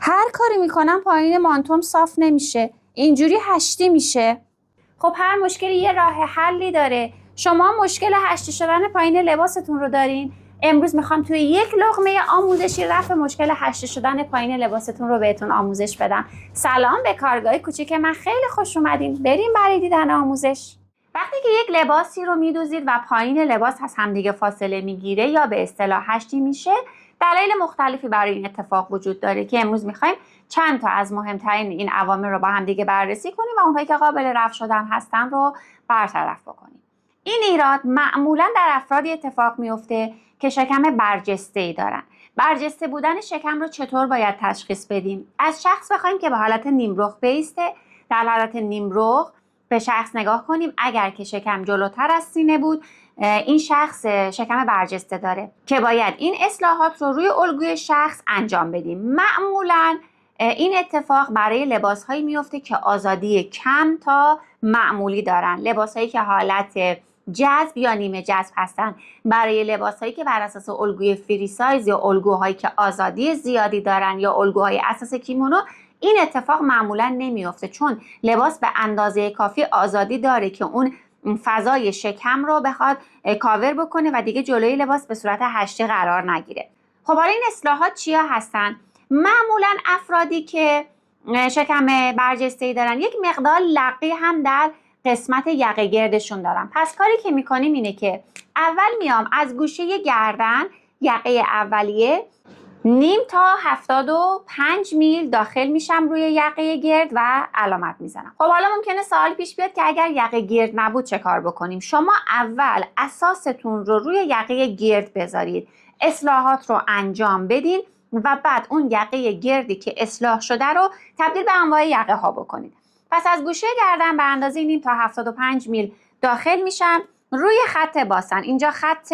هر کاری میکنم پایین مانتوم صاف نمیشه، اینجوری هشتی میشه. خب هر مشکلی یه راه حلی داره. شما مشکل هشتی شدن پایین لباستون رو دارین. امروز میخوام توی یک لقمه آموزشی رفع مشکل هشتی شدن پایین لباستون رو بهتون آموزش بدم. سلام به کارگاه کوچیک من، خیلی خوش اومدین. بریم برای دیدن آموزش. وقتی که یک لباسی رو میدوزید و پایین لباس از همدیگه فاصله میگیره یا به اصطلاح هشتی میشه، دلایل مختلفی برای این اتفاق وجود داره که امروز میخوایم چند تا از مهمترین این عوامل رو با هم دیگه بررسی کنیم و اونهایی که قابل رفع شدن هستن رو برطرف بکنیم. این ایراد معمولا در افرادی اتفاق میفته که شکم برجسته‌ای دارن. برجسته بودن شکم رو چطور باید تشخیص بدیم؟ از شخص بخوایم که به حالت نیمرخ بیسته. در حالت نیمرخ به شخص نگاه کنیم. اگر که شکم جلوتر از سینه بود، این شخص شکم برجسته داره که باید این اصلاحات رو روی الگوی شخص انجام بدیم. معمولاً این اتفاق برای لباس‌هایی میفته که آزادی کم تا معمولی دارن، لباس‌هایی که حالت جذب یا نیمه جذب هستن. برای لباس‌هایی که بر اساس الگوی فری سایز یا الگوهایی که آزادی زیادی دارن یا الگوهای اساس کیمونو، این اتفاق معمولا نمیفته، چون لباس به اندازه کافی آزادی داره که اون فضای شکم رو بخواد کاور بکنه و دیگه جلوی لباس به صورت هشتی قرار نگیره. خب حالا این اصلاحات چیا هستن؟ معمولا افرادی که شکم برجسته‌ای دارن یک مقدار لقی هم در قسمت یقه گردشون دارن. پس کاری که میکنیم اینه که اول میام از گوشه گردن یقه اولیه نیم تا 75 میل داخل میشم روی یقه گرد و علامت میزنم. خب حالا ممکنه سوال پیش بیاد که اگر یقه گرد نبود چه کار بکنیم؟ شما اول اساستون رو روی یقه گرد بذارید، اصلاحات رو انجام بدین و بعد اون یقه گردی که اصلاح شده رو تبدیل به انواع یقه ها بکنید. پس از گوشه گردن به اندازه نیم تا 75 میل داخل میشم روی خط باسن. اینجا خط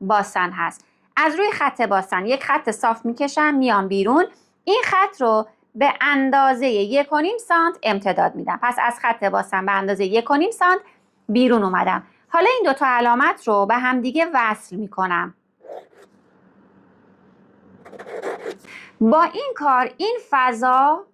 باسن هست. از روی خط باسن یک خط صاف میکشم، میام بیرون. این خط رو به اندازه 1.5 سانت امتداد میدم. پس از خط باسن به اندازه 1.5 سانت بیرون اومدم. حالا این دوتا علامت رو به هم دیگه وصل میکنم. با این کار این فضا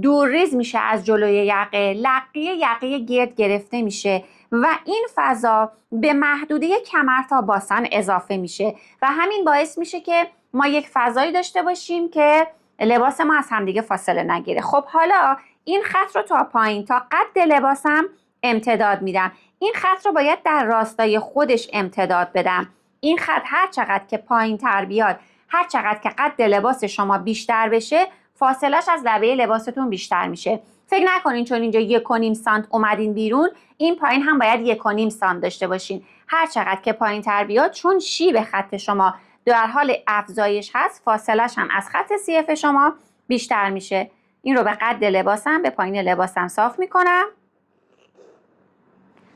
دورریز میشه از جلوی یقه، لقی یقه گرد گرفته میشه و این فضا به محدوده کمر تا باسن اضافه میشه و همین باعث میشه که ما یک فضایی داشته باشیم که لباس ما از همدیگه فاصله نگیره. خب حالا این خط رو تا پایین تا قد لباسم امتداد میدم. این خط رو باید در راستای خودش امتداد بدم. این خط هر چقدر که پایین تر بیاد، هر چقدر که قد لباس شما بیشتر بشه، فاصلش از لبه لباستون بیشتر میشه. فکر نکنین چون اینجا 1.5 سانت اومدین بیرون، این پایین هم باید 1.5 سانت داشته باشین. هر چقدر که پایین تر بیاد، چون شیب خط شما در حال افزایش هست، فاصلش هم از خط CF شما بیشتر میشه. این رو به قد لباسم، به پایین لباسم صاف میکنم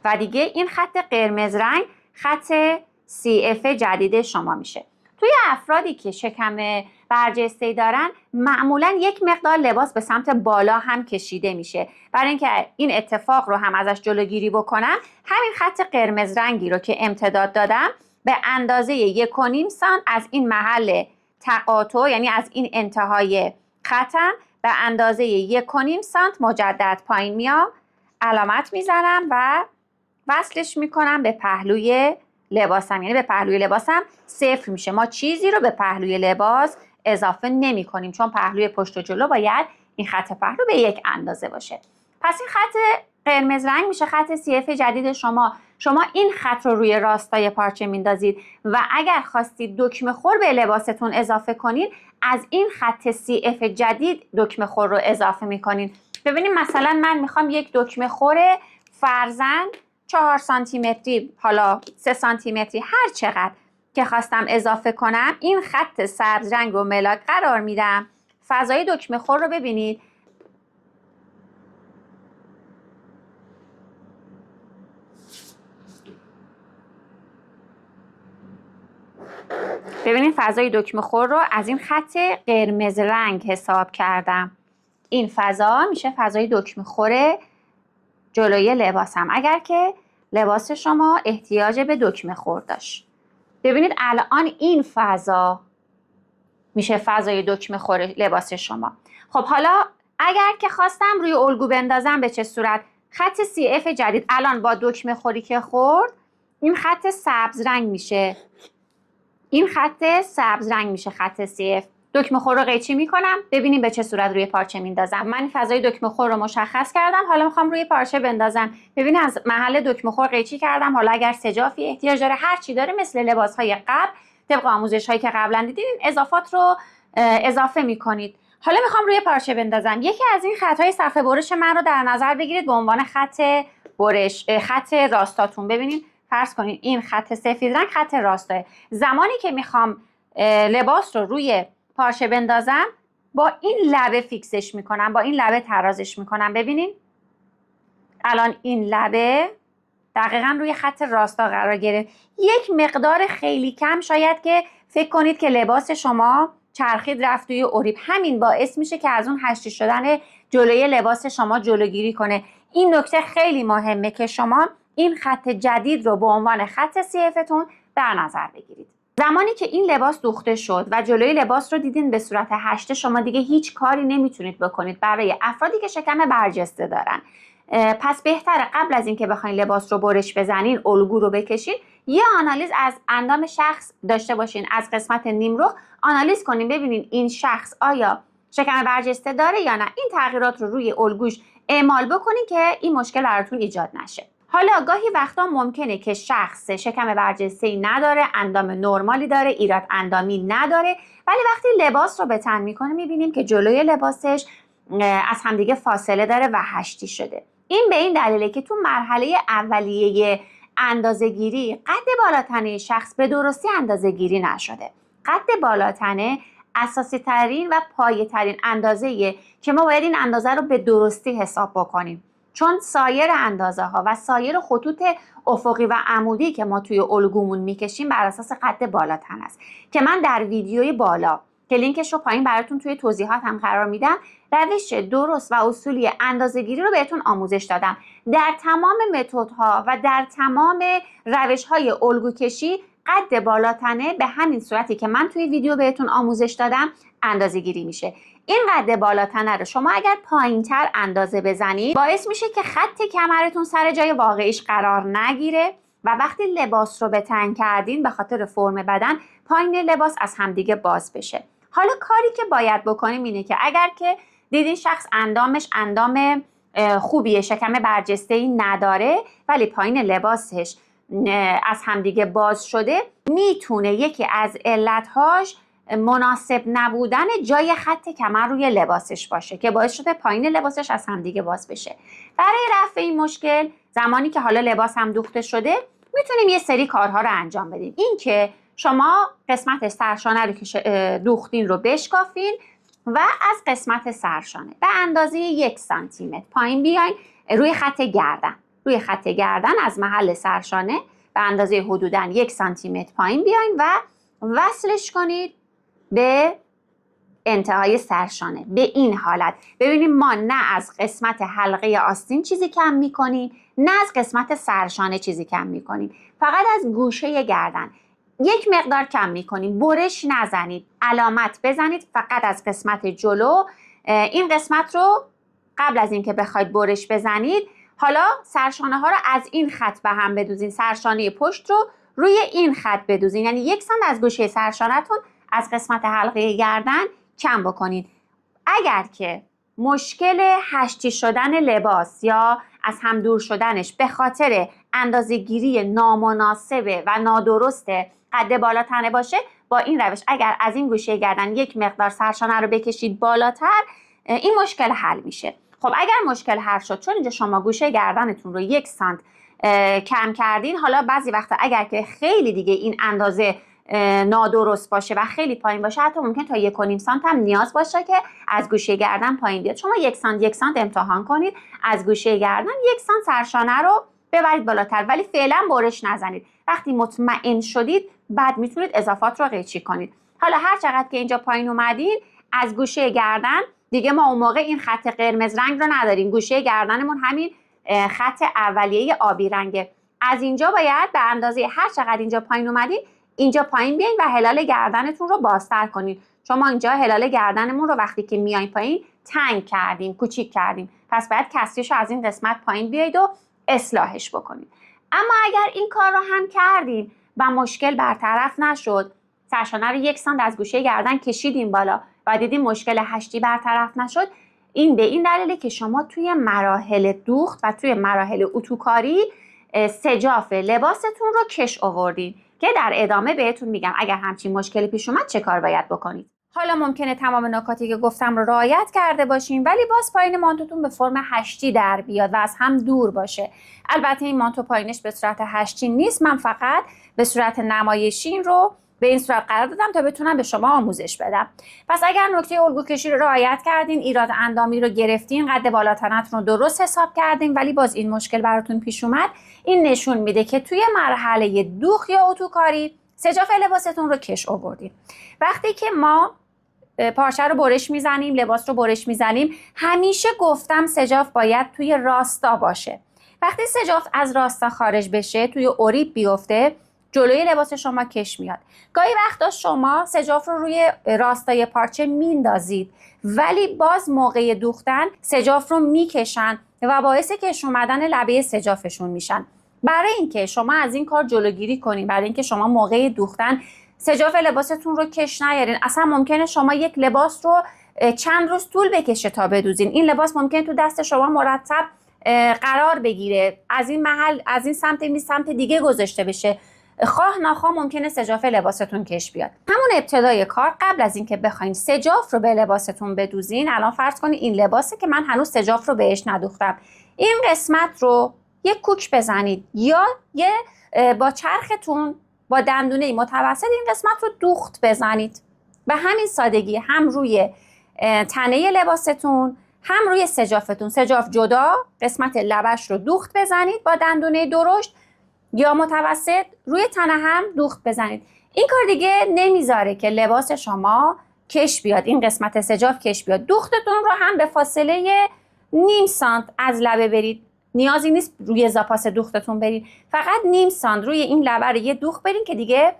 و دیگه این خط قرمز رنگ خط CF جدید شما میشه. توی افرادی که شکم برجسته‌ای دارن معمولا یک مقدار لباس به سمت بالا هم کشیده میشه. برای اینکه این اتفاق رو هم ازش جلوگیری بکنم، همین خط قرمز رنگی رو که امتداد دادم به اندازه 1.5 سانت از این محل تقاطع، یعنی از این انتهای خطم به اندازه 1.5 سانت مجدد پایین میام، علامت میزنم و وصلش میکنم به پهلوی لباسم. یعنی به پهلوی لباسم صفر میشه. ما چیزی رو به پهلوی لباس اضافه نمی کنیم، چون پهلوی پشت و جلو باید این خط پهلو به یک اندازه باشه. پس این خط قرمز رنگ میشه خط CF جدید شما. شما این خط رو روی راستای پارچه میندازید و اگر خواستید دکمه خور به لباستون اضافه کنید، از این خط CF جدید دکمه خور رو اضافه میکنین. ببینید مثلا من میخوام یک دکمه خور فرضاً 4 سانتی متری، حالا 3 سانتی متری، هر چقدر که خواستم اضافه کنم، این خط سبز رنگ رو ملاک قرار میدم. فضای دکمه خور رو ببینید. ببینید فضای دکمه خور رو از این خط قرمز رنگ حساب کردم. این فضا میشه فضای دکمه خور جلوی لباسم اگر که لباس شما احتیاج به دکمه خور داشت. ببینید الان این فضا میشه فضای دکمه خور لباس شما. خب حالا اگر که خواستم روی الگو بندازم به چه صورت؟ خط CF جدید الان با دکمه خوری که خورد این خط سبز رنگ میشه. این خط سبز رنگ میشه خط CF. دکمه خور رو قیچی میکنم. ببینیم به چه صورت روی پارچه میندازم. من فضای دکمه خور رو مشخص کردم. حالا میخوام روی پارچه بندازم. ببین از محل دکمه خور قیچی کردم. حالا اگر سجافی احتیاج داره هر چی داره مثل لباس‌های قبل طبق آموزش‌هایی که قبلا دیدین اضافات رو اضافه میکنید. حالا میخوام روی پارچه بندازم. یکی از این خط‌های صفحه برش من رو در نظر بگیرید به عنوان خط برش، خط راستاتون. ببینید فرض کنید این خط سفید رنگ خط راسته. زمانی که میخوام لباس رو روی پارچه بندازم با این لبه فیکسش میکنم، با این لبه ترازش میکنم. ببینید الان این لبه دقیقا روی خط راستا قرار گرفت. یک مقدار خیلی کم شاید که فکر کنید که لباس شما چرخید رفت توی اریب، همین باعث میشه که از اون هشتی شدن جلوی لباس شما جلوگیری کنه. این نکته خیلی مهمه که شما این خط جدید رو به عنوان خط CFتون در نظر بگیرید. زمانی که این لباس دوخته شد و جلوی لباس رو دیدین به صورت هشته، شما دیگه هیچ کاری نمیتونید بکنید برای افرادی که شکم برجسته دارن. پس بهتره قبل از اینکه بخواین لباس رو برش بزنین، الگو رو بکشین، یه آنالیز از اندام شخص داشته باشین. از قسمت نیمرخ آنالیز کنین ببینین این شخص آیا شکم برجسته داره یا نه. این تغییرات رو روی الگوش اعمال بکنین که این مشکل براتون ایجاد نشه. حالا گاهی وقتا ممکنه که شخص شکم برجسته‌ای نداره، اندام نرمالی داره، ایراد اندامی نداره، ولی وقتی لباس رو به تن میکنه میبینیم که جلوی لباسش از همدیگه فاصله داره و هشتی شده. این به این دلیله که تو مرحله اولیه اندازه‌گیری قد بالاتنه شخص به درستی اندازه‌گیری نشده. قد بالاتنه اساسی ترین و پایه ترین اندازه‌ایه که ما باید این اندازه رو به درستی حساب بکنیم، چون سایر اندازه ها و سایر خطوط افقی و عمودی که ما توی الگومون میکشیم بر اساس قد بالاتن است که من در ویدیوی بالا که لینکش رو پایین براتون توی توضیحات هم قرار میدم روش درست و اصولی اندازه‌گیری رو بهتون آموزش دادم. در تمام متدها و در تمام روش‌های الگو کشی قد بالاتنه به همین صورتی که من توی ویدیو بهتون آموزش دادم اندازه‌گیری میشه. این قد بالاتنه رو شما اگر پایین‌تر اندازه بزنید باعث میشه که خط کمرتون سر جای واقعیش قرار نگیره و وقتی لباس رو به تن کردین به خاطر فرم بدن پایین لباس از همدیگه باز بشه. حالا کاری که باید بکنیم اینه که اگر که دیدین شخص اندامش اندام خوبیه، شکم برجسته‌ای نداره ولی پایین لباسش از همدیگه باز شده، میتونه یکی از علتهاش مناسب نبودن جای خط کمر روی لباسش باشه که باعث شده پایین لباسش از همدیگه باز بشه. برای رفع این مشکل زمانی که حالا لباس هم دوخته شده میتونیم یه سری کارها رو انجام بدیم. این که شما قسمت سرشانه رو که دوختین رو بشکافین و از قسمت سرشانه به اندازه 1 سانتیمتر پایین بیاین روی خط گردن. روی خط گردن از محل سرشانه به اندازه حدوداً 1 سانتیمتر پایین بیاین و وصلش کنید به انتهای سرشانه. به این حالت ببینیم ما نه از قسمت حلقه آستین چیزی کم میکنیم نه از قسمت سرشانه چیزی کم میکنیم، فقط از گوشه گردن یک مقدار کم میکنیم. برش نزنید، علامت بزنید فقط از قسمت جلو. این قسمت رو قبل از اینکه بخواید برش بزنید حالا سرشانه ها رو از این خط به هم بدوزین، سرشانه پشت رو روی این خط بدوزین، یعنی 1 سانت از گوشه سرشانه‌تون از قسمت حلقه گردن کم بکنید. اگر که مشکل هشتی شدن لباس یا از هم دور شدنش به خاطر اندازه‌گیری نامناسب و نادرست قد بالاتنه باشه، با این روش اگر از این گوشه گردن یک مقدار سرشانه رو بکشید بالاتر این مشکل حل میشه. خب اگر مشکل حل شد، چون اینجا شما گوشه گردنتون رو 1 سانت کم کردین، حالا بعضی وقتا اگر که خیلی دیگه این اندازه نادرست باشه و خیلی پایین باشه حتی ممکن تا 1.5 سانت هم نیاز باشه که از گوشه گردن پایین بیاد. شما 1 سانت امتحان کنید، از گوشه گردن 1 سانت سرشانه رو ببرید بالاتر ولی فعلا برش نزنید. وقتی مطمئن شدید بعد میتونید اضافات رو قیچی کنید. حالا هر چقدر که اینجا پایین اومدین از گوشه گردن دیگه ما اون موقع این خط قرمز رنگ رو نداریم، گوشه گردنمون همین خط اولیه آبی رنگه. از اینجا باید به اندازه هر چقدر اینجا پایین اومدین اینجا پایین بیاین و هلال گردنتون رو بازتر کنید، شما اینجا هلال گردنمون رو وقتی که میایم پایین تنگ کردیم، کوچیک کردیم. پس باید کسریش رو از این قسمت پایین بیایید و اصلاحش بکنید. اما اگر این کار رو هم کردیم و مشکل برطرف نشد، سرشانه رو 1 سانت از گوشه گردن کشیدیم بالا و دیدیم مشکل هشتی برطرف نشد، این به این دلیله که شما توی مراحل دوخت و توی مراحل اتوکاری سجاف لباستون رو کش آوردین که در ادامه بهتون میگم اگر همچین مشکلی پیش اومد چه کار باید بکنید. حالا ممکنه تمام نکاتی که گفتم رو رعایت کرده باشین ولی باز پایین مانتوتون به فرم هشتی در بیاد و از هم دور باشه. البته این مانتو پایینش به صورت هشتی نیست، من فقط به صورت نمایشی رو به این صورت قرار دادم تا بتونم به شما آموزش بدم. پس اگر نکته الگو کشی رو رعایت کردین، ایراد اندامی رو گرفتین، قد بالا تنتون رو درست حساب کردین ولی باز این مشکل براتون پیش اومد، این نشون میده که توی مرحله دوخت یا اتوکاری سجاف لباستون رو کش آوردین. وقتی که ما پارچه رو برش میزنیم، لباس رو برش میزنیم، همیشه گفتم سجاف باید توی راستا باشه. وقتی سجاف از راستا خارج بشه، توی اوریب بیفته، جلوی لباس شما کش میاد. گاهی وقتا شما سجاف رو روی راستای پارچه میندازید ولی باز موقع دوختن سجاف رو میکشن و باعث کش اومدن لبه سجافشون میشن. برای اینکه شما از این کار جلوگیری کنین، برای اینکه شما موقع دوختن سجاف لباستون رو کش نیارین، اصلا ممکنه شما یک لباس رو چند روز طول بکشه تا بدوزین. این لباس ممکنه تو دست شما مرتب قرار بگیره، از این محل از این سمت این سمت دیگه گذاشته بشه، خواه ناخواه ممکنه سجاف لباستون کش بیاد. همون ابتدای کار قبل از اینکه بخواین سجاف رو به لباستون بدوزین، الان فرض کنید این لباسه که من هنوز سجاف رو بهش ندوختم، این قسمت رو یک کوک بزنید یا با چرختون با دندونه متوسط این قسمت رو دوخت بزنید. به همین سادگی هم روی تنه لباستون هم روی سجافتون، سجاف جدا، قسمت لبش رو دوخت بزنید با دندونه درشت یا متوسط، روی تنه هم دوخت بزنید. این کار دیگه نمیذاره که لباس شما کش بیاد، این قسمت سجاف کش بیاد. دوختتون رو هم به فاصله نیم سانت از لبه برید، نیازی نیست روی زاپاس دوختتون برید، فقط نیم سانت روی این لبه رو یه دوخت برید که دیگه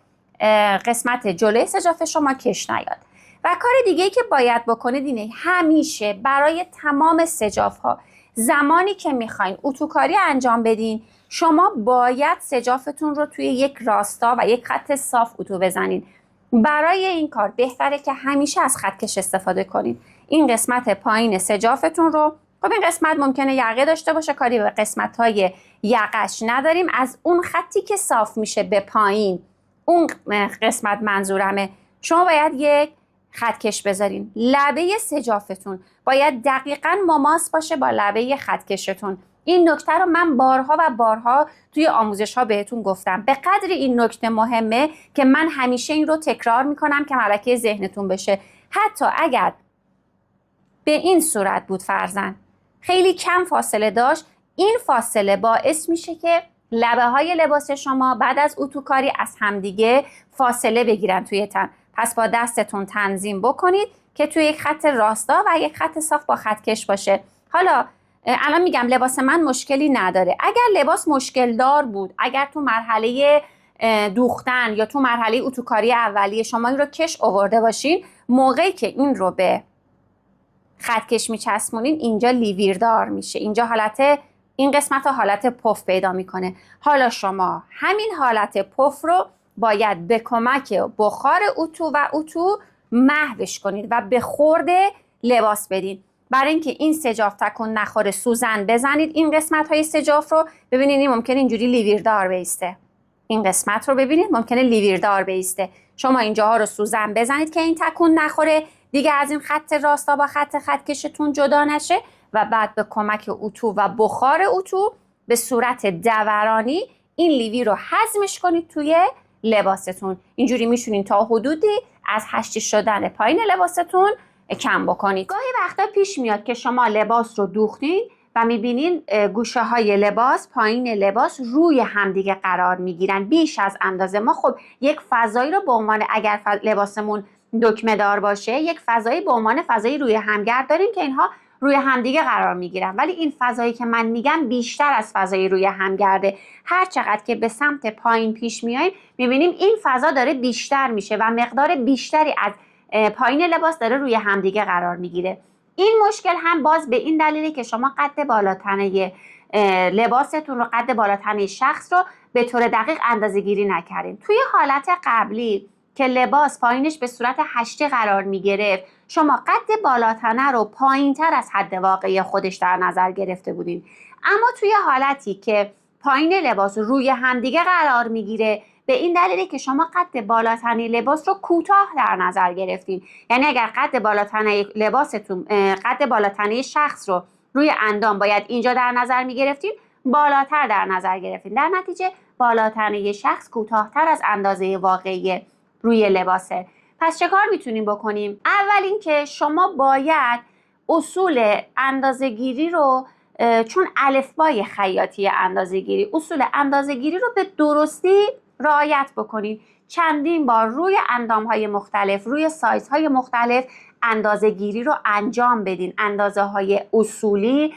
قسمت جلوی سجاف شما کش نیاد. و کار دیگه که باید بکنید اینه، همیشه برای تمام سجاف ها زمانی که میخواین اتوکاری انجام بدین، شما باید سجافتون رو توی یک راستا و یک خط صاف اتو بزنین. برای این کار بهتره که همیشه از خطکش استفاده کنین. این قسمت پایین سجافتون رو، خب این قسمت ممکنه یقه داشته باشه، کاری به قسمت‌های یقش نداریم، از اون خطی که صاف میشه به پایین، اون قسمت منظورمه، شما باید یک خطکش بذارین. لبه سجافتون باید دقیقاً مماس باشه با لبه خطکشتون. این نکته رو من بارها و بارها توی آموزش ها بهتون گفتم. به قدر این نکته مهمه که من همیشه این رو تکرار میکنم که ملکه ذهنتون بشه. حتی اگر به این صورت بود فرضاً خیلی کم فاصله داشت، این فاصله باعث میشه که لبه های لباس شما بعد از اتوکاری از همدیگه فاصله بگیرن توی تن. پس با دستتون تنظیم بکنید که توی یک خط راستا و یک خط صاف با خطکش باشه. حالا الان میگم لباس من مشکلی نداره. اگر لباس مشکل دار بود، اگر تو مرحله دوختن یا تو مرحله اتوکاری اولیه شما این رو کش آورده باشین، موقعی که این رو به خطکش میچسبونین اینجا لیویردار میشه، اینجا این قسمت حالت پف پیدا میکنه. حالا شما همین حالت پف رو باید به کمک بخار اتو محوش کنید و به خورد لباس بدین. برای اینکه این سجاف تکون نخوره سوزن بزنید این قسمت های سجاف رو. ببینید این ممکنه اینجوری لیویردار بیسته، این قسمت رو ببینید ممکنه لیویردار بیسته. شما اینجاها رو سوزن بزنید که این تکون نخوره، دیگه از این خط راستا با خط خطکشتون جدا نشه و بعد به کمک اتو و بخار اتو به صورت دورانی این لیوی رو هضمش کنید توی لباستون. اینجوری میشونین تا حدودی از هشتی شدن پایین لباستون کم بکنید. گاهی وقتا پیش میاد که شما لباس رو دوختین و میبینین گوشه های لباس، پایین لباس روی همدیگه قرار میگیرن بیش از اندازه. ما خب یک فضایی رو به عنوان، اگر لباسمون دکمه دار باشه، یک فضایی به عنوان فضایی روی همگرد داریم که اینها روی همدیگه قرار میگیرن، ولی این فضایی که من میگم بیشتر از فضای روی همگرده. هر چقدر که به سمت پایین پیش میایم میبینیم این فضا داره بیشتر میشه و مقدار بیشتری از پایین لباس داره روی همدیگه قرار میگیره. این مشکل هم باز به این دلیله که شما قد بالاتنه لباستون رو، قد بالاتنه شخص رو به طور دقیق اندازه گیری نکردین. توی حالت قبلی که لباس پایینش به صورت هشتی قرار می گرفت، شما قد بالاتنه رو پایین تر از حد واقعی خودش در نظر گرفته بودین. اما توی حالتی که پایین لباس روی همدیگه قرار می گیره، به این دلیله که شما قد بالاتنه لباس رو کوتاه در نظر گرفتین. یعنی اگر قد بالاتنه لباستون، قد بالاتنه شخص رو روی اندام باید اینجا در نظر می گرفتین، بالاتر در نظر گرفتین. در نتیجه بالاتنه شخص کوتاه‌تر از اندازه واقعی روی لباسه. پس چه کار میتونیم بکنیم؟ اول اینکه شما باید اصول اندازه‌گیری رو، چون الفبای خیاطی اندازه‌گیری، اصول اندازه‌گیری رو به درستی رعایت بکنید. چندین بار روی اندام‌های مختلف، روی سایزهای مختلف اندازه‌گیری رو انجام بدین. اندازه‌های اصولی،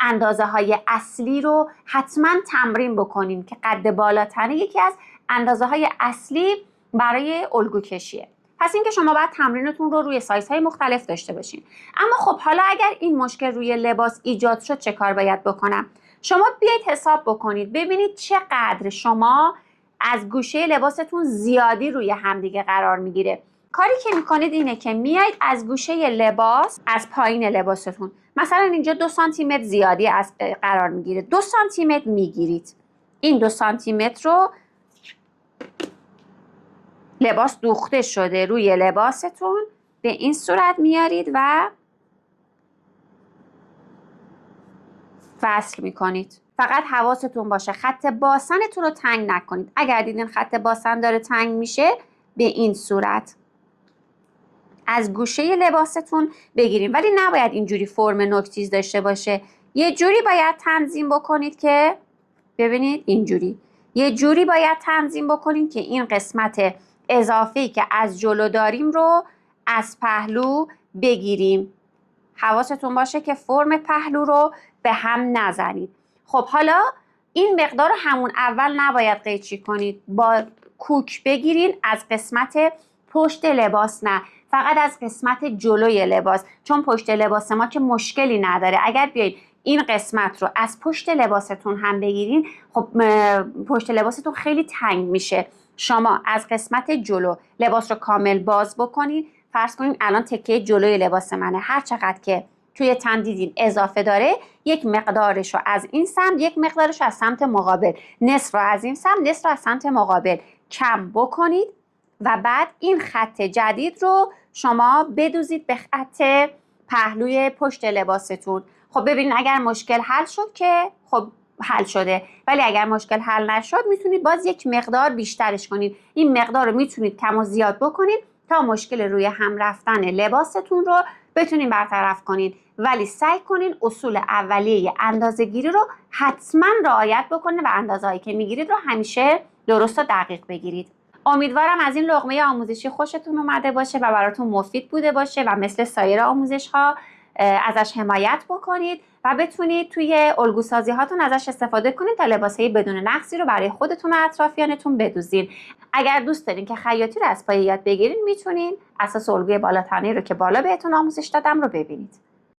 اندازه‌های اصلی رو حتما تمرین بکنین که قد بالاتنه یکی از اندازه‌های اصلی برای الگو کشیه. پس اینکه شما باید تمرینتون رو روی سایزهای مختلف داشته باشین. اما خب حالا اگر این مشکل روی لباس ایجاد شد چه کار باید بکنم؟ شما بیایید حساب بکنید ببینید چقدر شما از گوشه لباستون زیادی روی همدیگه قرار میگیره. کاری که میکنید اینه که میایید از گوشه لباس، از پایین لباستون، مثلا اینجا 2 سانتی متر زیادی از قرار میگیره، 2 سانتی متر میگیرید. این 2 سانتی متر رو، لباس دوخته شده روی لباستون، به این صورت میارید و وصل میکنید. فقط حواستون باشه خط باسنتون رو تنگ نکنید. اگر دیدین خط باسن داره تنگ میشه، به این صورت از گوشه لباستون بگیریم، ولی نباید اینجوری فرم نوک‌تیز داشته باشه. یه جوری باید تنظیم بکنید که ببینید اینجوری، یه جوری باید تنظیم بکنید که این قسمت اضافه‌ای که از جلو داریم رو از پهلو بگیریم. حواستون باشه که فرم پهلو رو به هم نزنید. خب حالا این مقدار رو همون اول نباید قیچی کنید، با کوک بگیرین، از قسمت پشت لباس نه، فقط از قسمت جلوی لباس، چون پشت لباس ما که مشکلی نداره. اگر بیایید این قسمت رو از پشت لباستون هم بگیرین، خب پشت لباستون خیلی تنگ میشه. شما از قسمت جلو لباس رو کامل باز بکنید. فرض کنین الان تکه جلوی لباس منه، هر چقدر که توی تن دیدین اضافه داره، یک مقدارش رو از این سمت، یک مقدارش رو از سمت مقابل، نصف رو از این سمت، نصف رو از سمت مقابل کم بکنید و بعد این خط جدید رو شما بدوزید به خط پهلوی پشت لباستون. خب ببینید اگر مشکل حل شد که خب حل شده، ولی اگر مشکل حل نشد میتونید باز یک مقدار بیشترش کنید. این مقدار رو میتونید کم و زیاد بکنید تا مشکل روی هم رفتن لباستون رو بتونین برطرف کنید، ولی سعی کنین اصول اولیه اندازه‌گیری رو حتما رعایت بکنید و اندازه‌هایی که میگیرید رو همیشه درست و دقیق بگیرید. امیدوارم از این لقمه آموزشی خوشتون اومده باشه و براتون مفید بوده باشه و مثل سایر آموزش‌ها ازش حمایت بکنید و بتونید توی الگوسازی هاتون ازش استفاده کنید تا لباسای بدون نقصی رو برای خودتون و اطرافیانتون بدوزین. اگر دوست دارین که خیاطی رو از پای یاد بگیرین، میتونین اساس الگوی بالاتنه رو که بالا بهتون آموزش دادم رو ببینید.